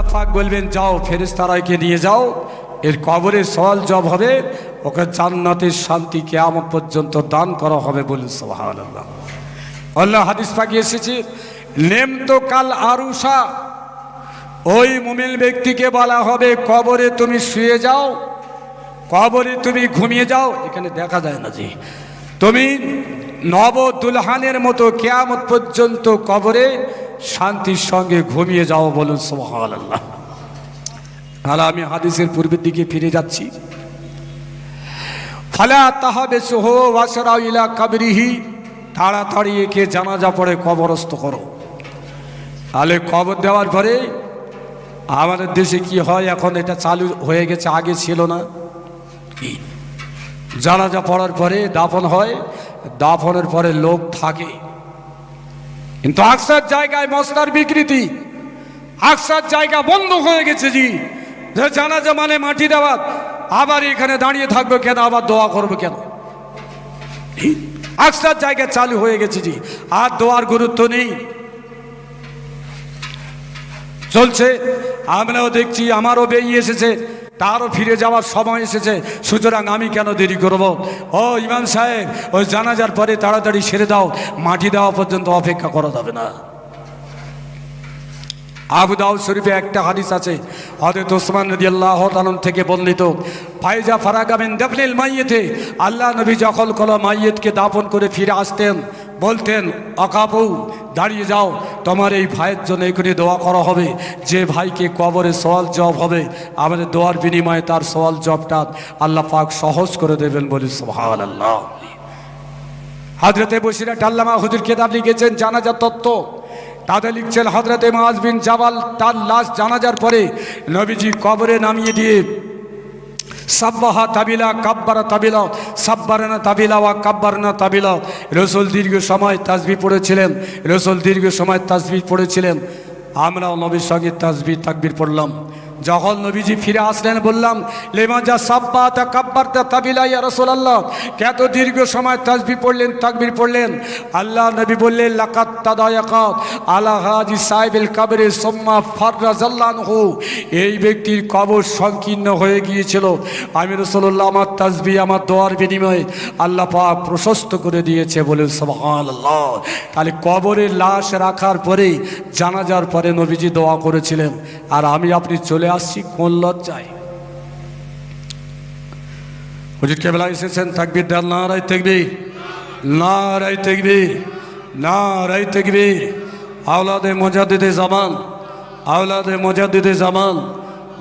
আল্লাহ পাক বলবেন যাও ফেরেশতারাকে নিয়ে যাও, এর কবরে সওয়াল জবাব হবে, ওকে জান্নাতের শান্তি কিয়ামত পর্যন্ত দান করা হবে। বলুন সুবহানাল্লাহ। আল্লাহ হাদিস পাকে এসেছে নেম তো কাল আরুষা, ওই মুমিন ব্যক্তিকে বলা হবে কবরে তুমি শুয়ে যাও, কবরে তুমি ঘুমিয়ে যাও। এখানে দেখা যায় না যে তুমি নব দুলহানের মতো কিয়ামত পর্যন্ত কবরে শান্তির সঙ্গে ঘুমিয়ে যাও। বলুন সুবহানাল্লাহ। আর আমি হাদিসের পূর্বের দিকে ফিরে যাচ্ছি। ফালা তাহাবেসুহু ওয়াসরাউ ইলা কবরিহি, তাড়াতাড়ি একে জানাজা পড়ে কবরস্থ করো। তাহলে কবর দেওয়ার পরে আমাদের দেশে কি হয়, এখন এটা চালু হয়ে গেছে, আগে ছিল না। জানাজা পড়ার পরে দাফন হয়, দাফনের পরে লোক থাকে, কিন্তু আকসার জায়গায় মশলার বিকৃতি, আকসার জায়গা বন্ধ হয়ে গেছে জি। জানাজা মানে মাটি দেওয়া, আবার এখানে দাঁড়িয়ে থাকবে কেন, আবার দোয়া করবে কেন? আকসার জায়গা চালু হয়ে গেছে জি, আর দোয়ার গুরুত্ব নেই, চলছে। আমরাও দেখছি, আমারও বেরিয়ে এসেছে, তারও ফিরে যাওয়ার সময় এসেছে, সুতরাং আমি কেন দেরি করব? ও ইমাম সাহেব, ওই জানাজার পরে তাড়াতাড়ি সেরে দাও, মাটি দেওয়া পর্যন্ত অপেক্ষা করা যাবে না। আবু দাউদ শরীফে একটা হাদিস আছে, হযরত ওসমান রাদিয়াল্লাহু তাআলা থেকে বর্ণিত, ফাইজা ফারাগা মিন দাফনিল মাইয়িতে, আল্লাহ নবী যখন কোনো মাইয়িতকে দাফন করে ফিরে আসতেন বলতেন আকাবু, দাঁড়িয়ে যাও, তোমার এই ভাইয়ের জন্য এখানে দোয়া করা হবে, যে ভাইকে কবরে সওয়াল জবাব হবে, আমাদের দোয়ার বিনিময়ে তার সওয়াল জবাবটা আল্লাহ পাক সহজ করে দেবেন। বলি সুবহানাল্লাহ। হযরতে বসিরাত আল্লামা হুজুর কিতাব লিখেছেন জানাজা তত্ত্ব, তাদের লিখছেন হযরতে মুআজ বিন জাবাল তার লাশ জানাজার পরে নবীজি কবরে নামিয়ে দিয়ে সাব্বাহা তাবিলা কাব্বারা তাবিলা সাব্বারানা তাবিলা ওয়া কাব্বারনা তাবিলা, রাসূল দীর্ঘ সময় তাসবিহ পড়েছিলেন, রাসূল দীর্ঘ সময় তাসবিহ পড়েছিলেন, আমরাও নবীর সঙ্গে তাসবিহ তাকবীর পড়লাম। যখন নবীজি ফিরে আসলেন বললাম লেমাজা সাব্বাতা কাব্বারতা তাবিলা ইয়া রাসূলুল্লাহ, কত দীর্ঘ সময় তাসবিহ পড়লেন, তাকবীর পড়লেন? আল্লাহ নবী বললেন লাকাত তাদায়াকাত আলা হাজি সাহিবিল কবরে সুম্মা ফাররাজাল্লাহু, এই ব্যক্তির কবর সংকীর্ণ হয়ে গিয়েছিল, আমি রাসূলুল্লাহ আমার তাসবিহ আমার দোয়ার বিনিময়ে আল্লাহ পাক প্রশস্ত করে দিয়েছে। বলে সুবহানাল্লাহ। তাহলে কবরে লাশ রাখার পরে জানাজার পরে নবীজি দোয়া করেছিলেন, আর আমি আপনি চলে আসছি কোন লজ্জায়? হুজুর কেবলা এসেছেন, তাকবীর দেন, নারায়ে তাকবীর, নারায়ে তাকবীর, নারায়ে তাকবীর। আওলাদে মুজাদ্দিদে জামান, আওলাদে মুজাদ্দিদে জামান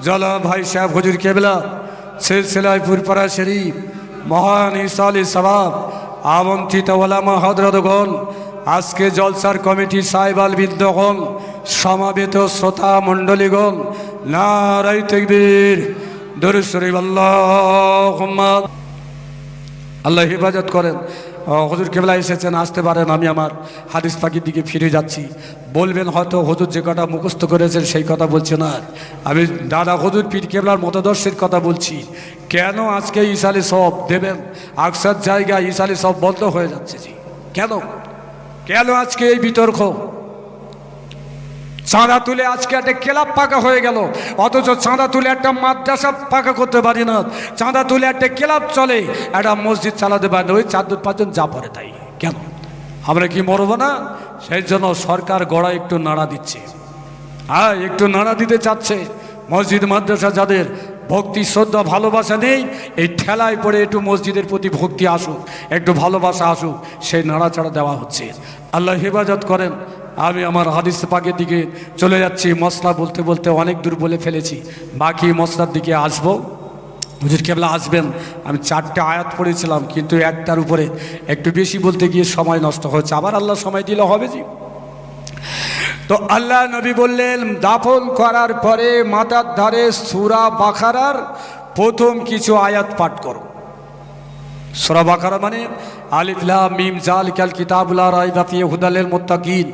জলা ভাই সাহেব হুজুর কেবলা সিলসিলায়ে পুরপাড়া শরীফ মহান ইসালে সওয়াব আমন্ত্রিত ওলামা হযরতগণ, আজকে জলসার কমিটি সাহেবাল বিদ্যগণ, সমাবেত শ্রোতা মণ্ডলীগণ, নারায়ে তাকবীর, দরুদ শরীফ আল্লাহুম্মা। আল্লাহ হেফাজত করেন। হুজুর কেবলা এসেছেন, আসতে পারেন। আমি আমার হাদিস পাখির দিকে ফিরে যাচ্ছি। বলবেন হয়তো হুজুর যে কথা মুখস্থ করেছেন সেই কথা বলছে না, আমি দাদা হুজুর পীর কেবলার মতাদর্শের কথা বলছি। কেন আজকে ইসালে সব দেবেন, আকসার জায়গায় ইসালে সব বন্ধ হয়ে যাচ্ছে জি? কেন কেন আজকে এই বিতর্ক? চাঁদা তুলে আজকে একটা ক্লাব পাকা হয়ে গেল, অথচ চাঁদা তুলে একটা মাদ্রাসা পাকা করতে পারি না, চাঁদা তুলে একটা ক্লাব চলে, একটা মসজিদ চালাতে পারে না, ওই 4-5 জন যা পারে তাই। কেন আমরা কি মরবো না? সেই জন্য সরকার গড়া একটু নাড়া দিচ্ছে, হ্যাঁ একটু নাড়া দিতে চাচ্ছে। মসজিদ মাদ্রাসা যাদের ভক্তি শ্রদ্ধা ভালোবাসা নেই, এই ঠেলায় পড়ে একটু মসজিদের প্রতি ভক্তি আসুক, একটু ভালোবাসা আসুক, সেই নাড়াচাড়া দেওয়া হচ্ছে। আল্লাহ হেফাজত করেন। আমি আমার হাদিস পাকের দিকে চলে যাচ্ছি। মশলা বলতে বলতে অনেক দূর বলে ফেলেছি, বাকি মশলার দিকে আসবো। হুজুর কেবলা আসবেন, আমি 4টে আয়াত পড়েছিলাম, কিন্তু একটার উপরে একটু বেশি বলতে গিয়ে সময় নষ্ট হয়েছে, আবার আল্লাহ সময় দিলে হবে জি। তো আল্লাহ নবী বললেন দাফন করার পরে মাথার ধারে সূরা বাকারার প্রথম কিছু আয়াত পাঠ করো। সূরা বাকারা মানে আলিফ লাম মিম যালিকাল কিতাবুল লা রাইবা ফিহি হুদাল লিল মুত্তাকিন,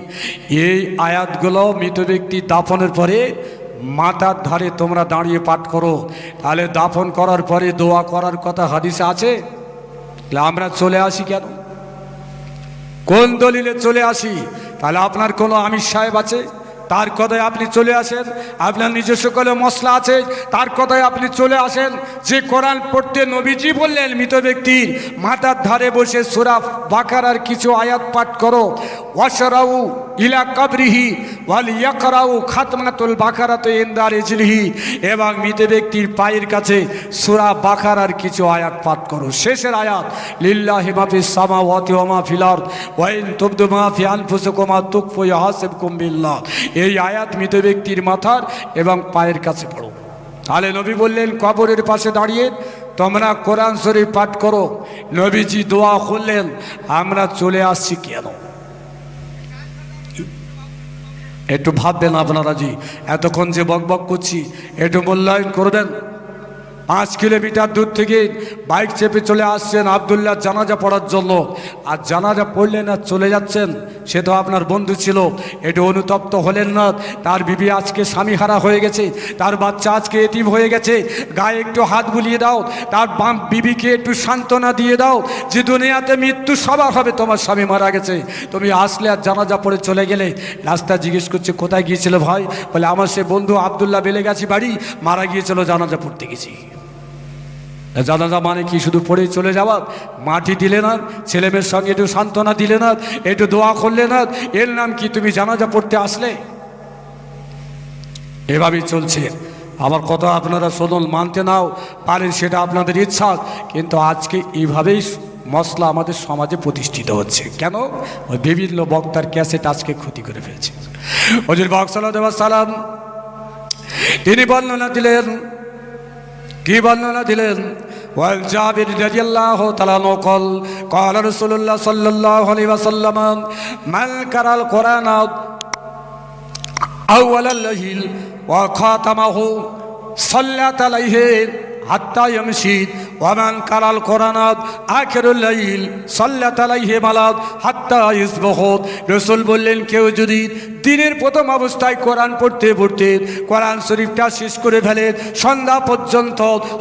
এই আয়াতগুলো মৃত ব্যক্তি দাফনের পরে মাথার ধারে তোমরা দাঁড়িয়ে পাঠ করো। তাহলে দাফন করার পরে দোয়া করার কথা হাদিসে আছে, তাহলে আমরা চলে আসি কেন? কোন দলিলে চলে আসি? তাহলে আপনার কোনো আমির সাহেব আছে, তার কথায় আপনি চলে আসেন। আপনার নিজস্ব কোনো মশলা আছে, তার কথায় আপনি চলে আসেন। যে কোরআন পড়তে নবীজি বললেন মৃত ব্যক্তির মাথার ধারে বসে সূরা বাকারার কিছু আয়াত পাঠ করো, ওয়াশরাউ ইলা কবরিহি ওয়াল ইয়াকরাউ খাতমাতুল বাকারাতে ইনদা রিজলিহি, এবং মৃত ব্যক্তির পায়ের কাছে সূরা বাকারার কিছু আয়াত পাঠ করো। শেষের আয়াত লিল্লাহি মা ফিস সামাওয়াতি ওয়া মা ফিল আরদ ওয়া ইন তুবদু মা ফি আনফুসিকুম ওয়া তুখফু ইউহাসিবকুম বিল্লাহ। এই আয়াত মৃত ব্যক্তির মাথার এবং পায়ের কাছে পড়ো। তাহলে নবী বললেন কবরের পাশে দাঁড়িয়ে তোমরা কোরআন শরীফ পাঠ করো। নবীজি দোয়া করলেন, আমরা চলে আসছি কেন? একটু ভাববেন আপনারা, জি এতক্ষণ যে বকবক করছি একটু মূল্যায়ন করবেন। 5 কিলোমিটার দূর থেকে বাইক চেপে চলে আসছেন আবদুল্লাহ জানাজা পড়ার জন্য, আর জানাজা পড়লেন আর চলে যাচ্ছেন। সে তো আপনার বন্ধু ছিল, একটু অনুতপ্ত হলেন না? তার বিবি আজকে স্বামীহারা হয়ে গেছে, তার বাচ্চা আজকে এতিম হয়ে গেছে, গায়ে একটু হাত বুলিয়ে দাও, তার বিবিকে একটু সান্ত্বনা দিয়ে দাও যে দুনিয়াতে মৃত্যু সবার হবে, তোমার স্বামী মারা গেছে। তুমি আসলে আর জানাজা পড়ে চলে গেলে, রাস্তা জিজ্ঞেস করছে কোথায় গিয়েছিল ভাই? বলে আমার সে বন্ধু আবদুল্লাহ বেলে গেছি বাড়ি, মারা গিয়েছিল, জানাজা পড়তে গেছি। জানাজা মানে কি শুধু পড়েই চলে যাওয়া? মাটি দিলে না, ছেলেমেয়ের সঙ্গে একটু সান্ত্বনা দিলে না, একটু দোয়া করলে না, এর নাম কি তুমি জানাজা পড়তে আসলে? এভাবেই চলছে। আমার কথা আপনারা শুনুন, মানতে নাও পারেন সেটা আপনাদের ইচ্ছা, কিন্তু আজকে এইভাবেই মশলা আমাদের সমাজে প্রতিষ্ঠিত হচ্ছে। কেন? ওই বিভিন্ন বক্তার ক্যাসেট আজকে ক্ষতি করে ফেলছে। হুজুর পাক সাল্লাল্লাহু আলাইহি ওয়াসাল্লাম তিনি বর্ণনা দিলেন, কি বর্ণনা দিলেন? ওয়াল জাবির রাদিয়াল্লাহু তাআলা নকল قال رسول الله صلى الله عليه وسلم من قرأ القرآن أول الليل وخاتمه صلت عليه حتى يمشي ومن قرأ القرآن آخر الليل صلت عليه ملائكة حتى يصبح। রাসূল বললেন কেউ যদি দিনের প্রথম অবস্থায় কোরআন পড়তে পড়তে কোরআন শরীফটা শেষ করে ফেলে, সন্ধ্যা পর্যন্ত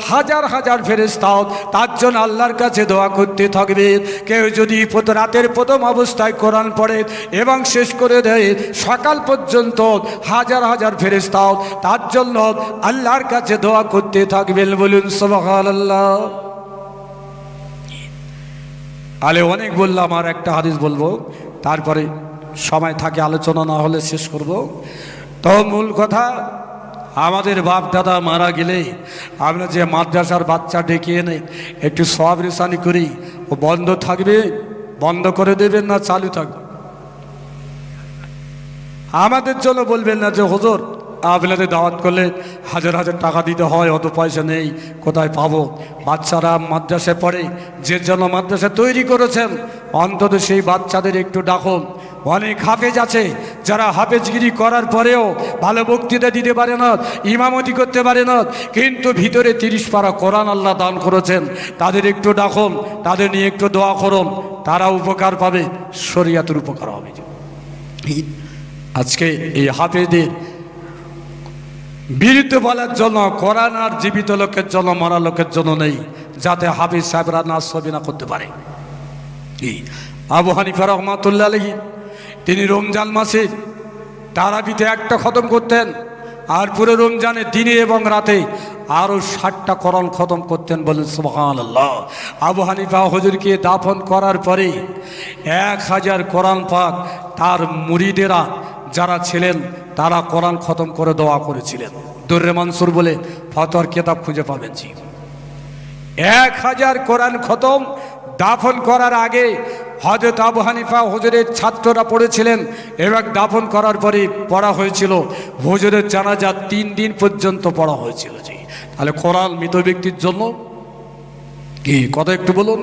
হাজার হাজার ফেরেশতা তার জন্য আল্লাহর কাছে দোয়া করতে থাকবে। কেউ যদি রাতের প্রথম অবস্থায় কোরআন পড়ে এবং শেষ করে দেয়, সকাল পর্যন্ত হাজার হাজার ফেরেশতা তার জন্য আল্লাহর কাছে দোয়া করতে থাকবেন। বলুন সুবহানাল্লাহ। আলে অনেক বললাম, আর একটা হাদিস বলবো, তারপরে সময় থাকে আলোচনা না হলে শেষ করব। তো মূল কথা, আমাদের বাপ দাদা মারা গেলে আমরা যে মাদ্রাসার বাচ্চা ডেকে এনে একটু সওয়াব রেসানি করি, ও বন্ধ থাকবে? বন্ধ করে দেবেন না চালু থাকবে? আমাদের জন্য বলবেন না যে হুজুর আপনাদের দাওয়াত করলে হাজার হাজার টাকা দিতে হয়, অত পয়সা নেই, কোথায় পাবো? বাচ্চারা মাদ্রাসায় পড়ে, যে জন্য মাদ্রাসা তৈরি করেছেন অন্তত সেই বাচ্চাদের একটু ডাকুন। অনেক হাফেজ আছে যারা হাফেজগিরি করার পরেও ভালো বক্তৃতা দিতে পারে না, ইমামতি করতে পারে না, কিন্তু ভিতরে 30 পারা কোরআন আল্লাহ দান করেছেন। তাদের একটু ডাকুন, তাদের নিয়ে একটু দোয়া করুন, তারা উপকার পাবে, শরিয়াতের উপকার হবে। আজকে এই হাফেজদের বিরুদ্ধে বলার জন্য কোরআন আর জীবিত লোকের জন্য, মরা লোকের জন্য নেই, যাতে হাফিজ সাহেবরা নাচ ছবি না করতে পারে। আবু হানিফা রহমাতুল্লাহ আলাইহি তিনি রমজান মাসে তারাবিতে একটা খতম করতেন, আর পুরো রমজানে দিনে এবং রাতে আরও 60টা কোরআন খতম করতেন। বলেন সুবহানাল্লাহ। আবু হানিফা হুজুরকে দাফন করার পরে 1000 কোরআন পাক তার মুরিদেরা যারা ছিলেন তারা কোরআন খতম করে দোয়া করেছিলেন। দুররে মানসুর বলে ফতোয়ার কিতাব খুঁজে পাবেন। জি 1000 কোরআন খতম দাফন করার আগে হযরত আবু হানিফা হুজুরের ছাত্ররা পড়েছিলেন, এবং দাফন করার পরে পড়া হয়েছিল। হুজুরের জানাজা 3 দিন পর্যন্ত পড়া হয়েছিল। জি তাহলে কোরআন মৃত ব্যক্তির জন্য কি কথা একটু বলুন।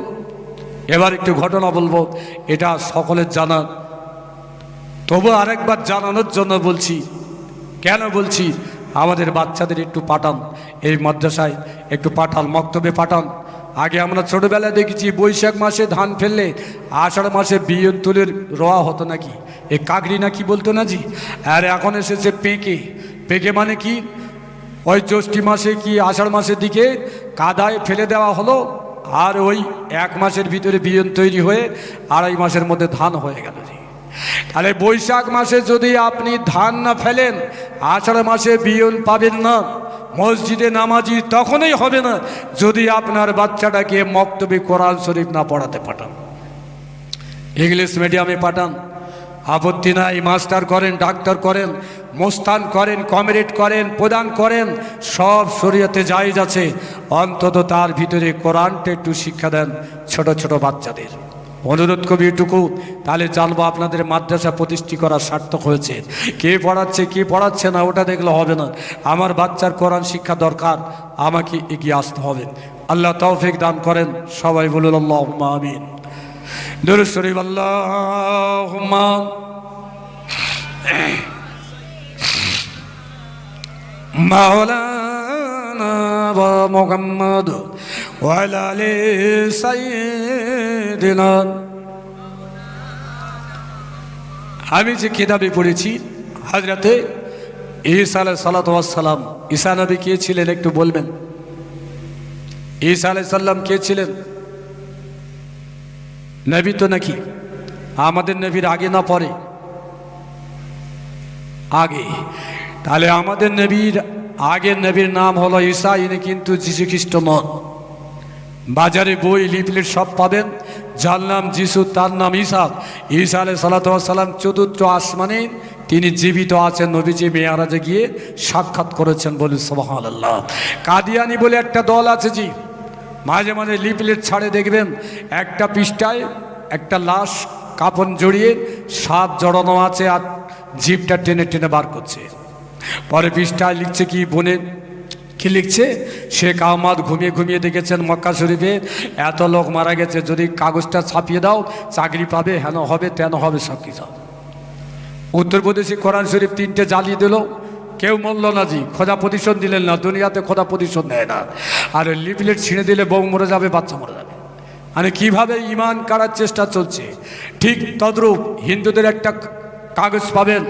এবার একটু ঘটনা বলবো, এটা সকলের জানা, তবু আরেকবার জানানোর জন্য বলছি। কেন বলছি? আমাদের বাচ্চাদের একটু পাঠান, এই মাদ্রাসায় একটু পাঠান, মক্তবে পাঠান। আগে আমরা ছোটোবেলায় দেখেছি বৈশাখ মাসে ধান ফেললে আষাঢ় মাসে বিয়ন তুলের রোয়া হতো নাকি, এই কাকড়ি নাকি বলতো না? জি। আর এখন এসেছে পেকে। পেকে মানে কি? ওই জ্যৈষ্ঠ মাসে কি আষাঢ় মাসের দিকে কাদায় ফেলে দেওয়া হলো, আর ওই 1 মাসের ভিতরে বিয়ন তৈরি হয়ে 2.5 মাসের মধ্যে ধান হয়ে গেল। জি তাহলে বৈশাখ মাসে যদি আপনি ধান না ফেলেন, আষাঢ় মাসে বিয়ন পাবেন না। মসজিদে নামাজি তখনই হবে না যদি আপনার বাচ্চাটাকে মক্তবে কোরআন শরীফ না পড়াতে পাঠান, ইংলিশ মিডিয়ামে পাঠান, আপত্তি নাই। মাস্টার করেন, ডাক্তার করেন, মোস্তান করেন, কমরেড করেন, প্রদান করেন, সব শরীয়তে জায়েজ আছে। অন্তত তার ভিতরে কোরআনটা একটু শিক্ষা দেন ছোট ছোট বাচ্চাদের। অনুরোধ কবি এটুকু, তাহলে জানবো আপনাদের মাদ্রাসা প্রতিষ্ঠিত করার সার্থক হয়েছে। কে পড়াচ্ছে কে পড়াচ্ছে না ওটা দেখলে হবে না, আমার বাচ্চার কোরআন শিক্ষা দরকার, আমাকে এগিয়ে আসতে হবে। আল্লাহ তৌফিক দান করেন, সবাই বলুন আল্লাহুম্মা আমিন। দুরূদ শরীফ আল্লাহুম্মা মাওলানা ওয়া মুহাম্মদ ওয়া আলা আলি সাইয়্যিদিনা। আমি যে কিতাবে পড়েছি হযরতে ঈসা আলাইহিস সালাতু ওয়াস সালাম, ঈসা নবী কে ছিলেন একটু বলবেন? ঈসা আলাইহিস সালাম কে ছিলেন? নবী তো নাকি? আমাদের নবীর আগে না পরে? আগে। তাহলে আমাদের নবীর আগের নবীর নাম হলো ঈসা, ইনি কিন্তু যীশু খ্রিস্ট নন। বাজারে বই লিফলেট সব পাবেন, যার নাম যিশু তার নাম ঈসা। ঈসা আলাইহিস সালাতু ওয়াস সালাম চতুর্থ আসমানে তিনি জীবিত আছেন, নবীজি মেরাজে গিয়ে সাক্ষাৎ করেছেন, বলি সুবহানাল্লাহ। কাদিয়ানি বলে একটা দল আছে জি, মাঝে মাঝে লিফলেট ছাড়ে দেখবেন, একটা পৃষ্ঠায় একটা লাশ কাপড় জড়িয়ে সাপ জড়ানো আছে আর জিভটা টেনে টেনে বার করছে। পরে পৃষ্ঠায় লিখছে কি বোনে, কি লিখছে? শেখ আহমদ ঘুমিয়ে ঘুমিয়ে দেখেছেন মক্কা শরীফে এত লোক মারা গেছে, যদি কাগজটা ছাপিয়ে দাও চাকরি পাবে, হেন হবে তেন হবে, সব কিছু। উত্তরপ্রদেশে কোরআন শরীফ 3টে জ্বালিয়ে দিল, কেউ মরল না জি, খোদা প্রতিশোধ দিলেন না, দুনিয়াতে খোদা প্রতিশোধ নেয় না। আর লিফলেট ছিঁড়ে দিলে বউ মরে যাবে, বাচ্চা মরে যাবে। মানে কিভাবে ইমান কাড়ার চেষ্টা চলছে। ঠিক তদ্রূপ হিন্দুদের একটা কাগজ পাবেন,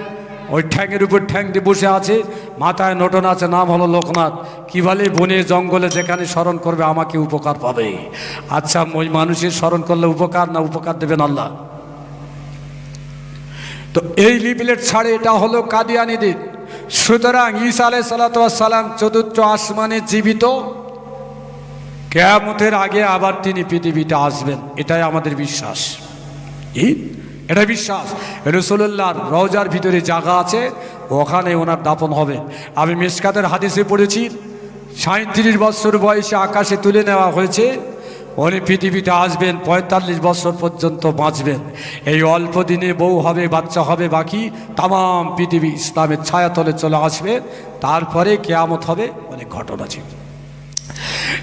ওই ঠ্যাংয়ের উপর ঠ্যাং দিয়ে বসে আছে, মাথায় নোটন আছে, নাম হলো লোকনাথ। কি বলে? বনে জঙ্গলে যেখানে স্মরণ করবে আমাকে উপকার পাবে। আচ্ছা, ওই মানুষের স্মরণ করলে উপকার না উপকার দেবেন আল্লাহ? তো এই লিফলেট ছাড়ে, এটা হলো কাদিয়ানীদের। সুতরাং ঈসা আলাইহিস সালাতু ওয়াস সালাম চতুর্থ আসমানে জীবিত, কিয়ামতের আগে আবার তিনি পৃথিবীতে আসবেন, এটাই আমাদের বিশ্বাস। এটা বিশ্বাস। রাসূলুল্লাহর রওজার ভিতরে জায়গা আছে, ওখানে ওনার দাফন হবে। আমি মিশকাতের হাদিসে পড়েছি 37 বছর বয়সে আকাশে তুলে নেওয়া হয়েছে, উনি পৃথিবীতে আসবেন, 45 বছর পর্যন্ত বাঁচবেন। এই অল্প দিনে বউ হবে, বাচ্চা হবে, বাকি তাম পৃথিবী ইসলামের ছায়াতলে চলে আসবে। তারপরে কিয়ামত হবে, অনেক ঘটনা ছিল।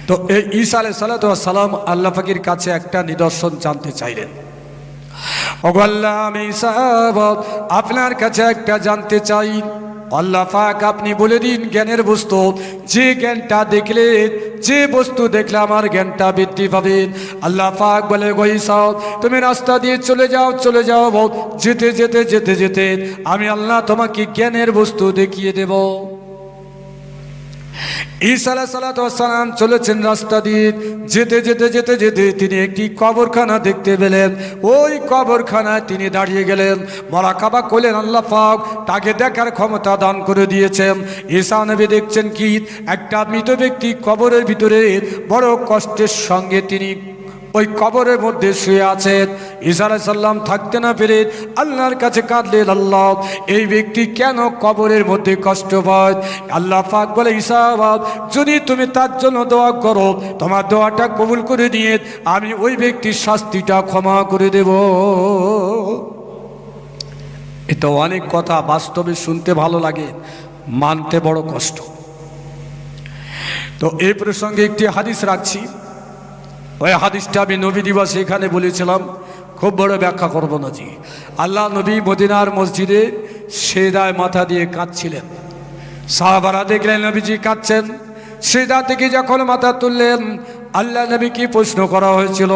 তো এই ঈসা আলাইহিস সালাতু ওয়াস সালাম আল্লাহ পাকের কাছে একটা নিদর্শন জানতে চাইলেন। ওগো আল্লাহ, আমি ঈসা আপনার কাছে একটা জানতে চাই। আল্লাহ পাক আপনি বলে দিন জ্ঞানের বস্তু, যে জ্ঞানটা দেখলে, যে বস্তু দেখলে আমার জ্ঞানটা বৃদ্ধি পাবে। আল্লাহ পাক বলে, গো ঈসা তুমি রাস্তা দিয়ে চলে যাও, চলে যাও, যেতে যেতে যেতে যেতে আমি আল্লাহ তোমাকে জ্ঞানের বস্তু দেখিয়ে দেব। ঈসা আলাইহিস সালাতু ওয়াস সালাম চলেছেন রাস্তা দিয়ে, যেতে যেতে যেতে যেতে তিনি একটি কবরখানা দেখতে পেলেন। ওই কবরখানায় তিনি দাঁড়িয়ে গেলেন, মুরাকাবা করলেন। আল্লাহ পাক তাকে দেখার ক্ষমতা দান করে দিয়েছেন। ঈসা নবী দেখছেন কি, একটা মৃত ব্যক্তি কবরের ভিতরে বড় কষ্টের সঙ্গে তিনি ওই কবরের মধ্যে শুয়ে আছেন। ঈসা আলাইহিস সালাম থাকতে না পেরে আল্লাহর কাছে কাঁদলেন, আল্লাহ এই ব্যক্তি কেন কবরের মধ্যে কষ্ট পায়? আল্লাহ পাক বলে, ঈসা যদি তুমি তার জন্য দোয়া করো, তোমার দোয়াটা কবুল করে নিয়ে আমি ওই ব্যক্তির শাস্তিটা ক্ষমা করে দেব। এটা অনেক কথা, বাস্তবে শুনতে ভালো লাগে, মানতে বড় কষ্ট। তো এই প্রসঙ্গে একটি হাদিস রাখছি, ওই হাদিসটা আমি নবী দিবসে এখানে বলেছিলাম, খুব বড় ব্যাখ্যা করব না জি। আল্লাহ নবী মদিনার মসজিদে সেজদায় মাথা দিয়ে কাঁদছিলেন। সাহাবারা দেখলেন নবীজি কাঁদছেন, সেজদা থেকে যখন মাথা তুললেন, আল্লাহ নবীকে প্রশ্ন করা হয়েছিল,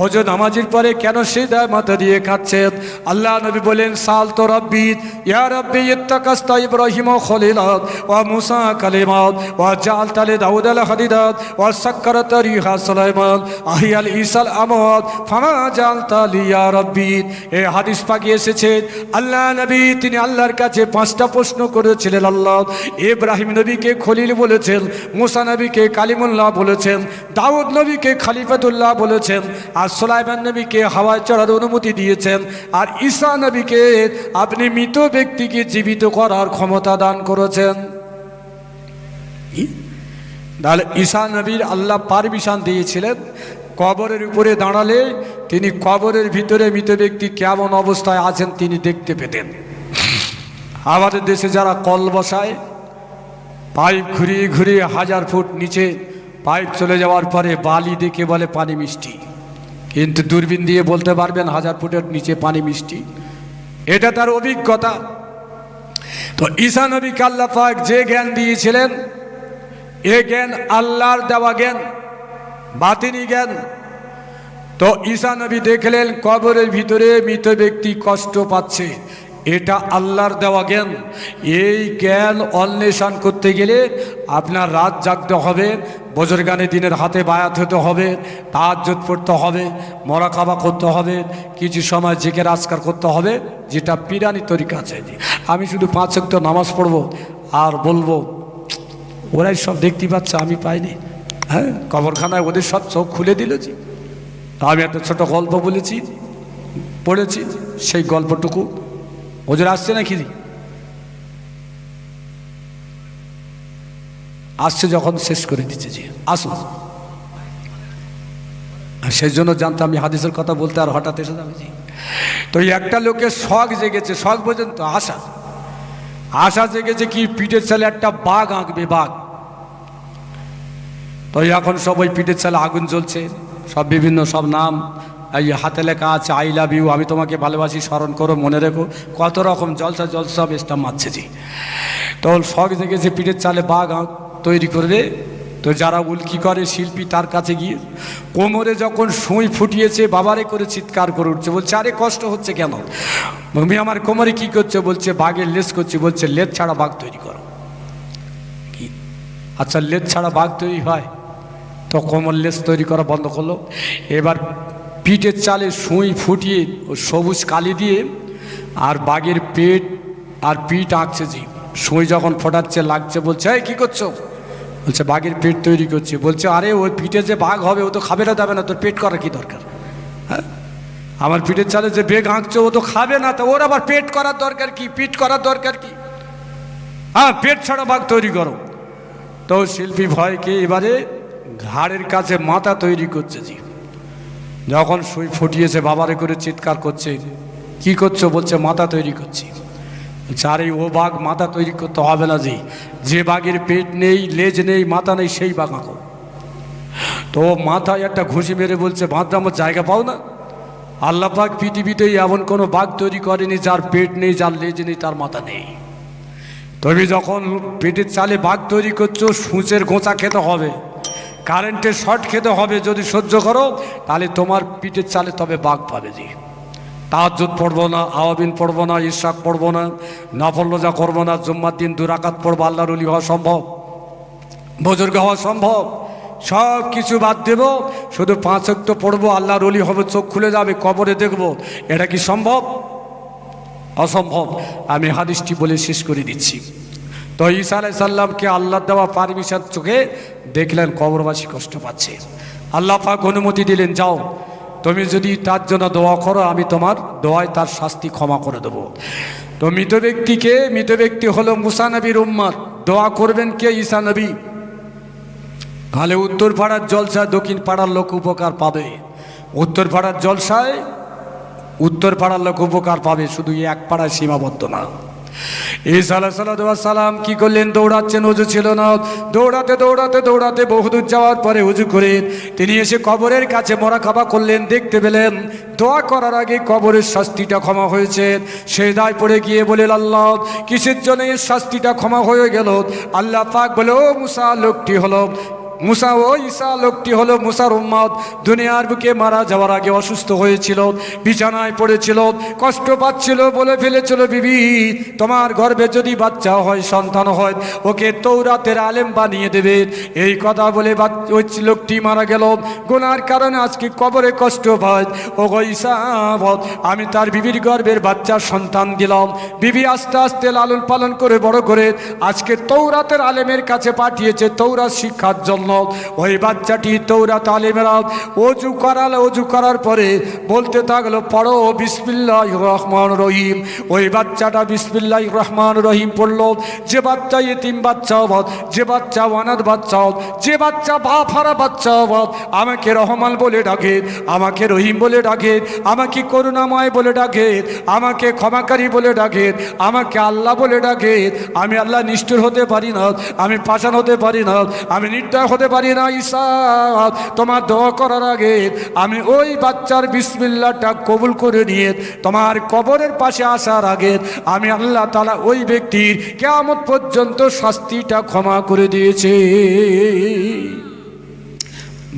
হজর নামাজের পরে কেন সিজদায় মাথা দিয়ে কাঁদছেন? আল্লাহ নবী বলেন, সাল তো রব্বি ইয়া রব্বি ইত্তাকাস্তা ইব্রাহিম খলিলাত ওয়া মুসা কালিমাত ওয়া জাআলতা দাউদ আল হাদিদাত ওয়া সাক্কারাতা রিহা সুলাইমান আহিয়াল ইসাল আমত ফামা জাআলতা লি ইয়া রব্বি। এই হাদিস পাকে এসেছে আল্লাহ নবী তিনি আল্লাহর কাছে 5টা প্রশ্ন করেছিলেন। আল্লাহ ইব্রাহিম নবীকে খলিল বলেছেন, মুসা নবীকে কালিমুল্লাহ বলেছেন, দাউদ নবীকে খলিফাতুল্লাহ বলেছেন, আর সুলাইমান নবীকে হাওয়ায় চড়ার অনুমতি দিয়েছেন, আর ঈসা নবীকে আপনি মৃত ব্যক্তিকে জীবিত করার ক্ষমতা দান করেছেন। তাহলে ঈসা নবীর আল্লাহ পারমিশন দিয়েছিলেন, কবরের উপরে দাঁড়ালে তিনি কবরের ভিতরে মৃত ব্যক্তি কেমন অবস্থায় আছেন তিনি দেখতে পেতেন। আমাদের দেশে যারা কল বসায়, পাইপ ঘুরিয়ে ঘুরিয়ে 1000 ফুট নিচে পাইপ চলে যাওয়ার পরে বালি দেখে বলে পানি মিষ্টি, কিন্তু দূরবীন দিয়ে বলতে পারবেন 1000 ফুটের নিচে পানি মিষ্টি? এটা তার অভিজ্ঞতা। তো ঈসা নবীকে আল্লাহ পাক যে জ্ঞান দিয়েছিলেন, এ জ্ঞান আল্লাহর দেওয়া জ্ঞান, বাতিনি জ্ঞান। তো ঈসা নবী দেখলেন কবরের ভিতরে মৃত ব্যক্তি কষ্ট পাচ্ছে, এটা আল্লাহর দেওয়া জ্ঞান। এই জ্ঞান অন্বেষণ করতে গেলে আপনার রাত জাগতে হবে, বুজুর্গানে দিনের হাতে বায়াত হতে হবে, তাহাজ্জুদ পড়তে হবে, মোরাকাবা করতে হবে, কিছু সময় জিকির আজকার করতে হবে, যেটা পিরানি তরিকা আছে। আমি শুধু 5 ওয়াক্ত নামাজ পড়বো আর বলবো ওরাই সব দেখতে পাচ্ছে, আমি পাইনি। হ্যাঁ, কবরখানায় ওদের সব চোখ খুলে দিলেছি। আমি একটা ছোট গল্প বলেছি, পড়েছি, সেই গল্পটুকু ওদের আসছে নাকি? আসছে, যখন শেষ করে দিচ্ছে জি আসুন। সেই জন্য জানতাম আমি হাদিসের কথা বলতে, আর হঠাৎ এসে যাবে জি। তো একটা লোকের শখ জেগেছে, শখ বোঝেন তো, আশা জেগেছে কি পিঠের চালে একটা বাঘ আঁকবে, বাঘ। তো এখন সব ওই পিঠের চালে আগুন জ্বলছে, সব বিভিন্ন সব নাম, এই হাতে লেখা আছে আই লাভ ইউ, আমি তোমাকে ভালোবাসি, স্মরণ করো, মনে রেখো, কত রকম জলসা সব স্টাম্প মারছে জি। তো শখ জেগেছে পিঠের চালে বাঘ তৈরি করবে। তো যারা উল্কি করে শিল্পী, তার কাছে গিয়ে কোমরে যখন সুই ফুটিয়েছে বাবারে করে চিৎকার করে উঠছে, বলছে আরে কষ্ট হচ্ছে কেন? তুমি আমার কোমরে কি করছে? বলছে বাঘের লেজ করছে। বলছে লেজ ছাড়া বাঘ তৈরি করো। কি? আচ্ছা, লেজ ছাড়া বাঘ তৈরি হয়? তো কোমর লেজ তৈরি করা বন্ধ করলো। এবার পিঠের চালে সুই ফুটিয়ে সবুজ কালি দিয়ে আর বাঘের পেট আর পিঠ আঁকছে জি। সুই যখন ফোটাচ্ছে লাগছে, বলছে এই কী করছো? বলছে বাঘের পেট তৈরি করছে। বলছে আরে ওই পিঠে যে বাঘ হবে ও তো খাবে না, যাবে না, তোর পেট করার কি দরকার? হ্যাঁ, আমার পিঠের চালে যে বেগ আঁকছে ও তো খাবে না, তো ওর আবার পেট করার দরকার কি, পিঠ করার দরকার কি? হ্যাঁ, পেট ছাড়া বাঘ তৈরি করো। তো শিল্পী ভয়কে এবারে ঘাড়ের কাছে মাথা তৈরি করছে জি। যখন সুই ফুটিয়েছে বাবারে করে চিৎকার করছে, কি করছো? বলছে মাথা তৈরি করছি। আরে ও বাঘ মাথা তৈরি করতে হবে না জি, যে বাঘের পেট নেই, লেজ নেই, মাথা নেই, সেই বাঘ আঁকো। তো মাথায় একটা ঘুষি মেরে বলছে বাঁধরামোর জায়গা পাও না? আল্লাহ পাক পৃথিবীতেই এমন কোনো বাঘ তৈরি করেনি যার পেট নেই, যার লেজ নেই, তার মাথা নেই। তুমি যখন পেটের চালে বাঘ তৈরি করছো, সূচের গোঁচা খেতে হবে, কারেন্টের শর্ট খেতে হবে। যদি সহ্য করো তাহলে তোমার পিঠের চালে তবে বাঘ পাবে জি। তাহাজ্জুদ পড়বো না, আওয়াবিন পড়বো না, ইশরাক পড়বো না, নফল রোজা করবো না, জুম্মার দিন 2 রাকাত পড়বো, আল্লাহর ওলি হওয়া সম্ভব, বুজুর্গ হওয়া সম্ভব, সব কিছু বাদ দেব, শুধু 5 ওয়াক্ত পড়বো, আল্লাহর ওলি হবে, চোখ খুলে যাবে, কবরে দেখবো, এটা কি সম্ভব? অসম্ভব। আমি হাদিসটি বলে শেষ করে দিচ্ছি। তো ঈসা আলাইহিস সালামকে আল্লাহর দেওয়া পারমিশন চোখে দেখলেন কবরবাসী কষ্ট পাচ্ছে। আল্লাহ পাক অনুমতি দিলেন, যাও তুমি যদি তার জন্য দোয়া করো, আমি তোমার দোয়ায় তার শাস্তি ক্ষমা করে দেবো। তো মৃত ব্যক্তি হলো মুসা নবীর উম্মত, দোয়া করবেন কে? ঈসা নবী। তাহলে উত্তর পাড়ার জলসায় দক্ষিণ পাড়ার লোক উপকার পাবে, উত্তর পাড়ার জলসায় উত্তর পাড়ার লোক উপকার পাবে, শুধু এক পাড়ায় সীমাবদ্ধ না। ঈসা আলাইহিস সালাম কি করলেন? দৌড়াচ্ছেন, উজু ছিল না, দৌড়াতে দৌড়াতে দৌড়াতে বহুদূর যাওয়ার পরে উজু করে তিনি এসে কবরের কাছে মোরাকাবা করলেন। দেখতে পেলেন দোয়া করার আগে কবরের শাস্তিটা ক্ষমা হয়েছে। সেজদায় পড়ে গিয়ে বলেন, আল্লাহ কিসের জন্য এই শাস্তিটা ক্ষমা হয়ে গেল? আল্লাহ পাক বলে, ও মুসা, লোকটি হলো মুসা ও ঈসা লোকটি হলো মুসার উম্মত, দুনিয়ার বুকে মারা যাওয়ার আগে অসুস্থ হয়েছিল, বিছানায় পড়েছিল, কষ্ট পাচ্ছিল, বলে ফেলেছিল বিবি তোমার গর্ভে যদি বাচ্চা হয়, সন্তান হয়, ওকে তৌরাতের আলেম বানিয়ে দেবে। এই কথা বলে ওই লোকটি মারা গেল। গুনার কারণে আজকে কবরে কষ্ট পায়। ও গো ঈসা, আমি তার বিবির গর্ভের বাচ্চার সন্তান দিলাম, বিবি আস্তে আস্তে লালন পালন করে বড় করে আজকে তৌরাতের আলেমের কাছে পাঠিয়েছে তৌরাত শিক্ষার জন্য। ওই বাচ্চাটি তৌরাত আলেমেরা অজু করালো, অজু করার পরে বলতে থাকলো পড়ো বিসমিল্লাহির রহমানির রহিম। ওই বাচ্চাটা বিসমিল্লাহির রহমানির রহিম পড়লো। যে বাচ্চা ইতিম বাচ্চা, যে বাচ্চা অনাথ বাচ্চা, যে বাচ্চা বাপ হারা বাচ্চা, আমাকে রহমান বলে ডাকে, আমাকে রহিম বলে ডাকে, আমাকে করুণাময় বলে ডাকে, আমাকে ক্ষমাকারী বলে ডাকে, আমাকে আল্লাহ বলে ডাকে। আমি আল্লাহ নিষ্ঠুর হতে পারি না, আমি পাষাণ হতে পারি না, আমি নির্দয় হতে পারি না। ঈসা, তোমার দোয়া করার আগে আমি ওই বাচ্চার বিসমিল্লাহটা কবুল করে নিয়ে তোমার কবরের পাশে আসার আগে আমি আল্লাহ তাআলা ওই ব্যক্তির কিয়ামত পর্যন্ত শাস্তিটা ক্ষমা করে দিয়েছে।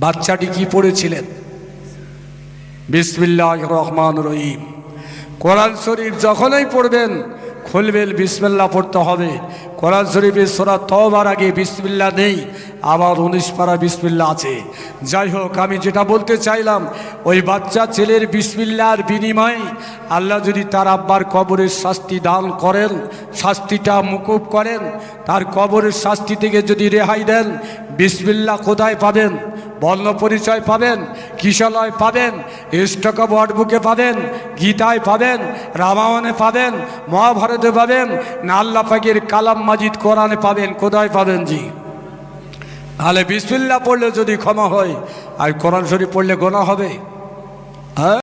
বাচ্চাটি কি পড়েছিলেন? বিসমিল্লাহির রহমানির রহিম। কোরআন শরীফ যখনই পড়বেন খুলবেন বিসমিল্লাহ পড়তে হবে। কোরআন শরীফে সূরা তওবার আগে বিসমিল্লাহ নেই, আবার 19 পারা বিসমিল্লাহ আছে। যাই হোক, আমি যেটা বলতে চাইলাম, ওই বাচ্চা ছেলের বিসমিল্লাহর বিনিময়ে আল্লাহ যদি তার আব্বার কবরের শাস্তি দান করেন, শাস্তিটা মুকুব করেন, তার কবরের শাস্তি থেকে যদি রেহাই দেন, বিসমিল্লাহ কোথায় পাবেন? বর্ণ পরিচয় পাবেন, কিশলয় পাবেন, স্টক বোর্ড বুকে পাবেন, গীতায় পাবেন, রামায়ণে পাবেন, মহাভারতে পাবেন, না আল্লাহ পাকের কালাম মাজিদ কোরআনে পাবেন? কোথায় পাবেন জি? তাহলে বিসমিল্লাহ পড়লে যদি ক্ষমা হয়, আর কোরআন শরীফ পড়লে গোনা হবে? হ্যাঁ।